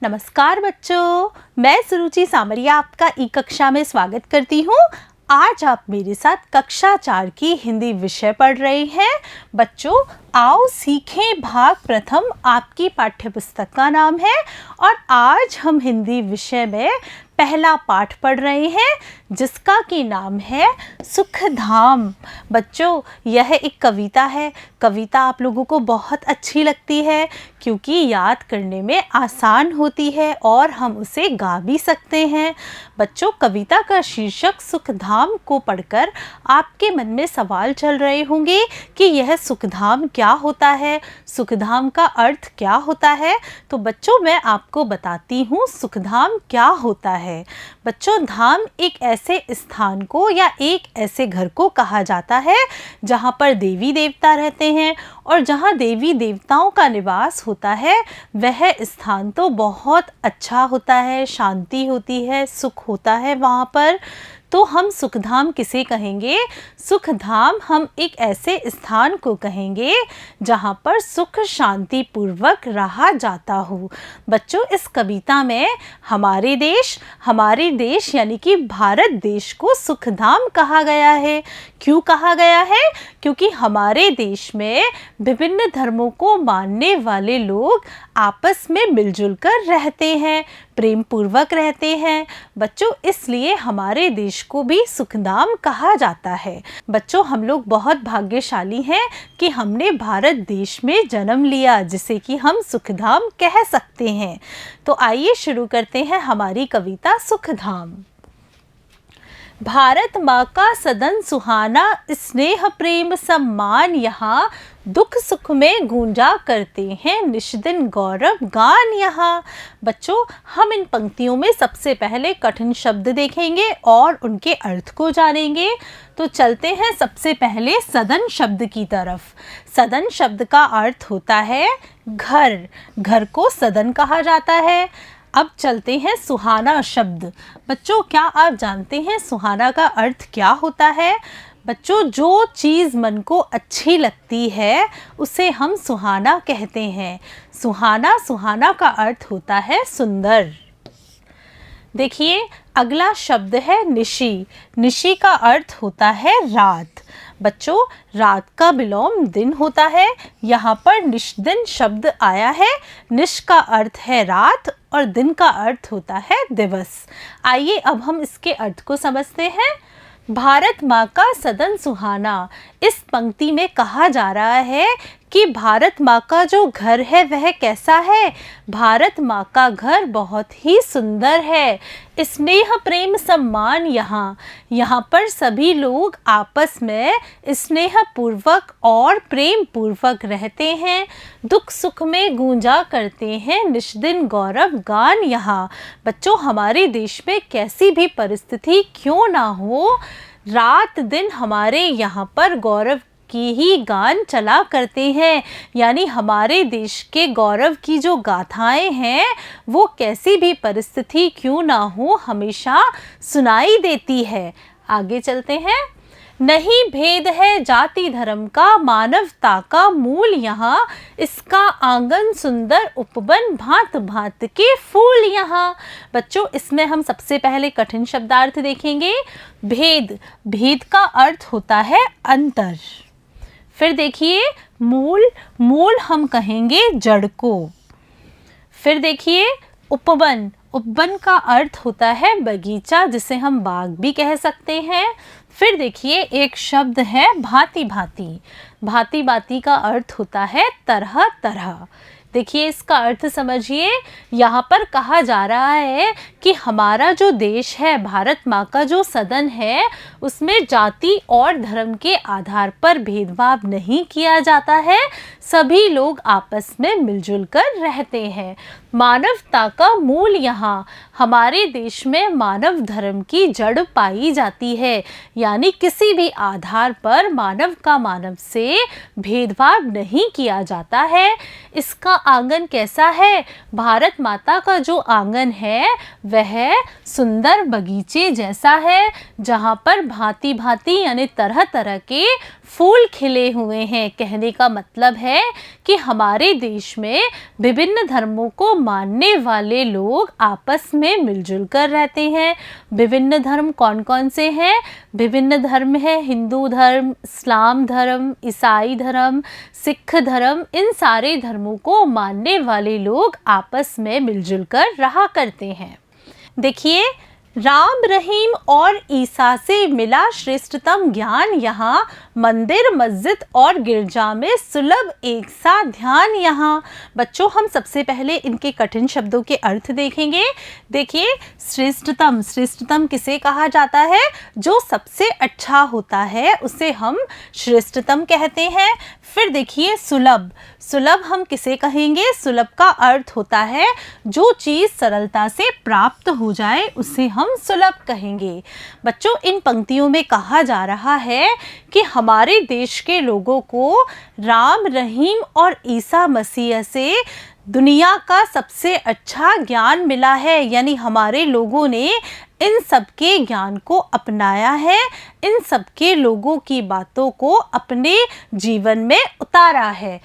नमस्कार बच्चों, मैं सुरुचि सामरिया आपका ई कक्षा में स्वागत करती हूँ। आज आप मेरे साथ कक्षा 4 की हिंदी विषय पढ़ रहे हैं। बच्चों, आओ सीखें भाग प्रथम आपकी पाठ्य पुस्तक का नाम है और आज हम हिंदी विषय में पहला पाठ पढ़ रहे हैं जिसका कि नाम है सुखधाम। बच्चों, यह एक कविता है। कविता आप लोगों को बहुत अच्छी लगती है क्योंकि याद करने में आसान होती है और हम उसे गा भी सकते हैं। बच्चों, कविता का शीर्षक सुखधाम को पढ़कर आपके मन में सवाल चल रहे होंगे कि यह सुखधाम क्या होता है, सुखधाम का अर्थ क्या होता है। तो बच्चों, मैं आपको बताती हूँ सुखधाम क्या होता है। बच्चों, धाम एक ऐसे स्थान को या एक ऐसे घर को कहा जाता है जहाँ पर देवी देवता रहते हैं और जहाँ देवी देवताओं का निवास होता है वह स्थान तो बहुत अच्छा होता है, शांति होती है, सुख होता है वहाँ पर। तो हम सुखधाम किसे कहेंगे? सुखधाम हम एक ऐसे स्थान को कहेंगे जहाँ पर सुख शांति पूर्वक रहा जाता हो। बच्चों, इस कविता में हमारे देश यानी कि भारत देश को सुखधाम कहा गया है। क्यों कहा गया है? क्योंकि हमारे देश में विभिन्न धर्मों को मानने वाले लोग आपस में मिलजुल कर रहते हैं, प्रेम पूर्वक रहते हैं। बच्चों, इसलिए हमारे देश को भी सुखधाम कहा जाता है। बच्चों, हम लोग बहुत भाग्यशाली हैं कि हमने भारत देश में जन्म लिया जिसे कि हम सुखधाम कह सकते हैं। तो आइए शुरू करते हैं हमारी कविता सुखधाम। भारत माँ का सदन सुहाना, स्नेह प्रेम सम्मान यहाँ, दुख सुख में गूंजा करते हैं निष्दिन गौरव गान यहाँ। बच्चों, हम इन पंक्तियों में सबसे पहले कठिन शब्द देखेंगे और उनके अर्थ को जानेंगे। तो चलते हैं सबसे पहले सदन शब्द की तरफ। सदन शब्द का अर्थ होता है घर। घर को सदन कहा जाता है। अब चलते हैं सुहाना शब्द। बच्चों, क्या आप जानते हैं सुहाना का अर्थ क्या होता है? बच्चों, जो चीज़ मन को अच्छी लगती है उसे हम सुहाना कहते हैं। सुहाना का अर्थ होता है सुंदर। देखिए, अगला शब्द है निशी। निशी का अर्थ होता है रात। बच्चों, रात का विलोम दिन होता है। यहाँ पर निष्दिन शब्द आया है। निश का अर्थ है रात और दिन का अर्थ होता है दिवस। आइए अब हम इसके अर्थ को समझते हैं। भारत माँ का सदन सुहाना, इस पंक्ति में कहा जा रहा है कि भारत माँ का जो घर है वह कैसा है? भारत माँ का घर बहुत ही सुंदर है। स्नेह प्रेम सम्मान यहाँ पर सभी लोग आपस में स्नेह पूर्वक और प्रेम पूर्वक रहते हैं। दुख सुख में गूंजा करते हैं निष्दिन गौरव गान यहाँ। बच्चों, हमारे देश में कैसी भी परिस्थिति क्यों ना हो, रात दिन हमारे यहाँ पर गौरव की ही गान चला करते हैं। यानी हमारे देश के गौरव की जो गाथाएं हैं वो कैसी भी परिस्थिति क्यों ना हो हमेशा सुनाई देती है। आगे चलते हैं। नहीं भेद है जाति धर्म का, मानवता का मूल यहाँ, इसका आंगन सुंदर उपवन, भांत भांत के फूल यहाँ। बच्चों, इसमें हम सबसे पहले कठिन शब्दार्थ देखेंगे। भेद का अर्थ होता है अंतर। फिर देखिए मूल हम कहेंगे जड़ को। फिर देखिए उपवन का अर्थ होता है बगीचा जिसे हम बाग भी कह सकते हैं। फिर देखिए एक शब्द है भांति भांति का अर्थ होता है तरह तरह। देखिए इसका अर्थ समझिए। यहाँ पर कहा जा रहा है कि हमारा जो देश है, भारत माँ का जो सदन है, उसमें जाति और धर्म के आधार पर भेदभाव नहीं किया जाता है। सभी लोग आपस में मिलजुल कर रहते हैं। मानवता का मूल यहाँ, हमारे देश में मानव धर्म की जड़ पाई जाती है। यानी किसी भी आधार पर मानव का मानव से भेदभाव नहीं किया जाता है। इसका आंगन कैसा है? भारत माता का जो आंगन है वह सुंदर बगीचे जैसा है जहाँ पर भांति भांति यानी तरह तरह के फूल खिले हुए हैं। कहने का मतलब है कि हमारे देश में विभिन्न धर्मों को मानने वाले लोग आपस में मिलजुल कर रहते हैं। विभिन्न धर्म कौन कौन से हैं? विभिन्न धर्म है हिंदू धर्म, इस्लाम धर्म, ईसाई धर्म, सिख धर्म। इन सारे धर्मों को मानने वाले लोग आपस में मिलजुल कर रहा करते हैं। देखिए, राम रहीम और ईसा से मिला श्रेष्ठतम ज्ञान यहाँ, मंदिर मस्जिद और गिरजा में सुलभ एक सा ध्यान यहाँ। बच्चों, हम सबसे पहले इनके कठिन शब्दों के अर्थ देखेंगे। देखिए, श्रेष्ठतम, श्रेष्ठतम किसे कहा जाता है? जो सबसे अच्छा होता है उसे हम श्रेष्ठतम कहते हैं। फिर देखिए, सुलभ, सुलभ हम किसे कहेंगे? सुलभ का अर्थ होता है जो चीज़ सरलता से प्राप्त हो जाए उसे हम सुलभ कहेंगे। बच्चों, इन पंक्तियों में कहा जा रहा है कि हमारे देश के लोगों को राम रहीम और ईसा मसीह से दुनिया का सबसे अच्छा ज्ञान मिला है। यानी हमारे लोगों ने इन सब के ज्ञान को अपनाया है, इन सब के लोगों की बातों को अपने जीवन में उतारा है।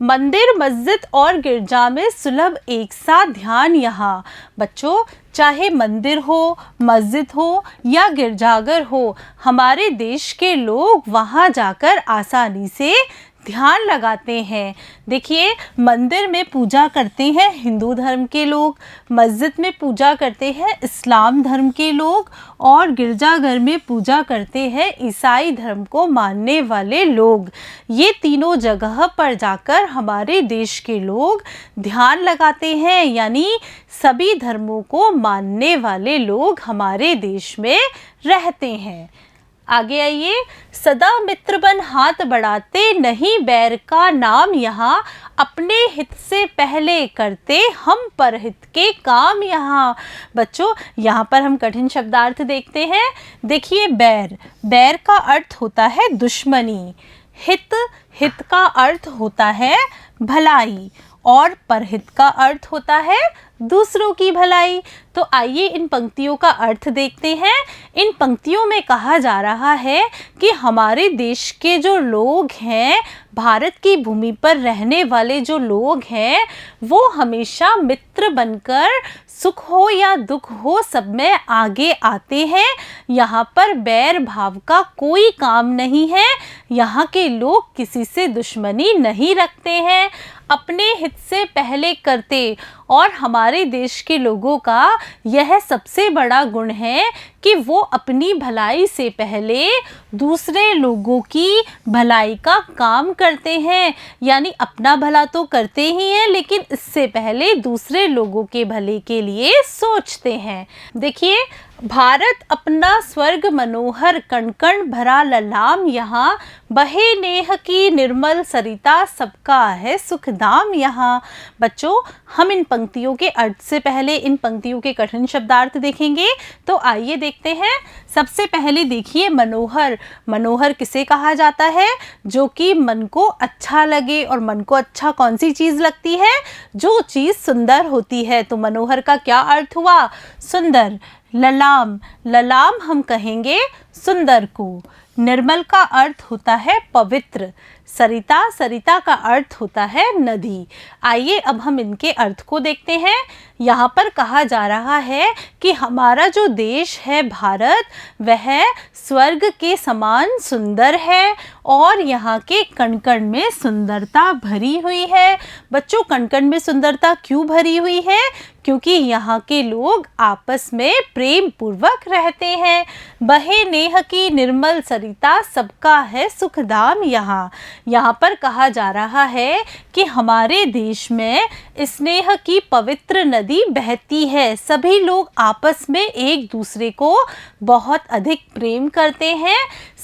मंदिर मस्जिद और गिरजा में सुलभ एक सा ध्यान यहाँ। बच्चों, चाहे मंदिर हो, मस्जिद हो या गिरजाघर हो, हमारे देश के लोग वहाँ जाकर आसानी से ध्यान लगाते हैं। देखिए, मंदिर में पूजा करते हैं हिंदू धर्म के लोग, मस्जिद में पूजा करते हैं इस्लाम धर्म के लोग और गिरजाघर में पूजा करते हैं ईसाई धर्म को मानने वाले लोग। ये तीनों जगह पर जाकर हमारे देश के लोग ध्यान लगाते हैं। यानी सभी धर्मों को मानने वाले लोग हमारे देश में रहते हैं। आगे आइए, सदा मित्र बन हाथ बढ़ाते, नहीं बैर का नाम यहाँ, अपने हित से पहले करते हम परहित के काम यहाँ। बच्चों, यहाँ पर हम कठिन शब्दार्थ देखते हैं। देखिए, बैर, बैर का अर्थ होता है दुश्मनी। हित, हित का अर्थ होता है भलाई और परहित का अर्थ होता है दूसरों की भलाई। तो आइए इन पंक्तियों का अर्थ देखते हैं। इन पंक्तियों में कहा जा रहा है कि हमारे देश के जो लोग हैं, भारत की भूमि पर रहने वाले जो लोग हैं, वो हमेशा मित्र बनकर सुख हो या दुख हो सब में आगे आते हैं। यहाँ पर बैर भाव का कोई काम नहीं है। यहाँ के लोग किसी से दुश्मनी नहीं रखते हैं, अपने हित से पहले करते। और हमारे देश के लोगों का यह सबसे बड़ा गुण है कि वो अपनी भलाई से पहले दूसरे लोगों की भलाई का काम करते हैं। यानी अपना भला तो करते ही हैं, लेकिन इससे पहले दूसरे लोगों के भले के लिए सोचते हैं। देखिए, भारत अपना स्वर्ग मनोहर, कण कण भरा ललाम यहाँ, बहे नेह की निर्मल सरिता, सबका है सुखधाम यहाँ। बच्चों, हम इन पंक्तियों के अर्थ से पहले इन पंक्तियों के कठिन शब्दार्थ देखेंगे। तो आइए देखते हैं। सबसे पहले देखिए, मनोहर, मनोहर किसे कहा जाता है? जो कि मन को अच्छा लगे। और मन को अच्छा कौन सी चीज़ लगती है? जो चीज़ सुंदर होती है। तो मनोहर का क्या अर्थ हुआ? सुंदर। ललाम, ललाम हम कहेंगे सुंदर को। निर्मल का अर्थ होता है पवित्र। सरिता, सरिता का अर्थ होता है नदी। आइए अब हम इनके अर्थ को देखते हैं। यहाँ पर कहा जा रहा है कि हमारा जो देश है भारत, वह स्वर्ग के समान सुंदर है और यहाँ के कण कण में सुंदरता भरी हुई है। बच्चों, कण कण में सुंदरता क्यों भरी हुई है? क्योंकि यहाँ के लोग आपस में प्रेम पूर्वक रहते हैं। बहे नेह की निर्मल सरिता, सबका है सुखधाम यहाँ। यहाँ पर कहा जा रहा है कि हमारे देश में स्नेह की पवित्र नदी बहती है। सभी लोग आपस में एक दूसरे को बहुत अधिक प्रेम करते हैं।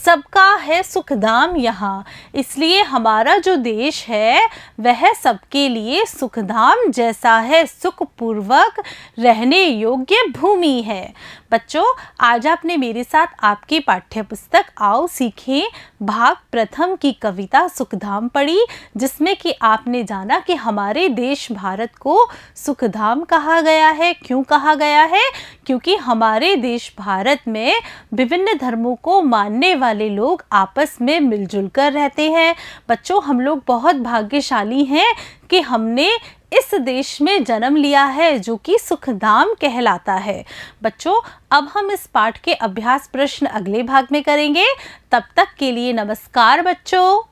सबका है सुखधाम यहाँ। इसलिए हमारा जो देश है वह सबके लिए सुखधाम जैसा है, सुखपूर्वक रहने योग्य भूमि है। बच्चों, आज आपने मेरे साथ आपकी पाठ्य पुस्तक आओ सीखें भाग प्रथम की कविता कविता सुखधाम पढ़ी, जिसमें कि आपने जाना कि हमारे देश भारत को सुखधाम कहा गया है। क्यों कहा गया है? क्योंकि हमारे देश भारत में विभिन्न धर्मों को मानने वाले लोग आपस में मिलजुल कर रहते हैं। बच्चों, हम लोग बहुत भाग्यशाली हैं कि हमने इस देश में जन्म लिया है जो कि सुखधाम कहलाता है। बच्चों, अब हम इस पाठ के अभ्यास प्रश्न अगले भाग में करेंगे। तब तक के लिए नमस्कार बच्चों।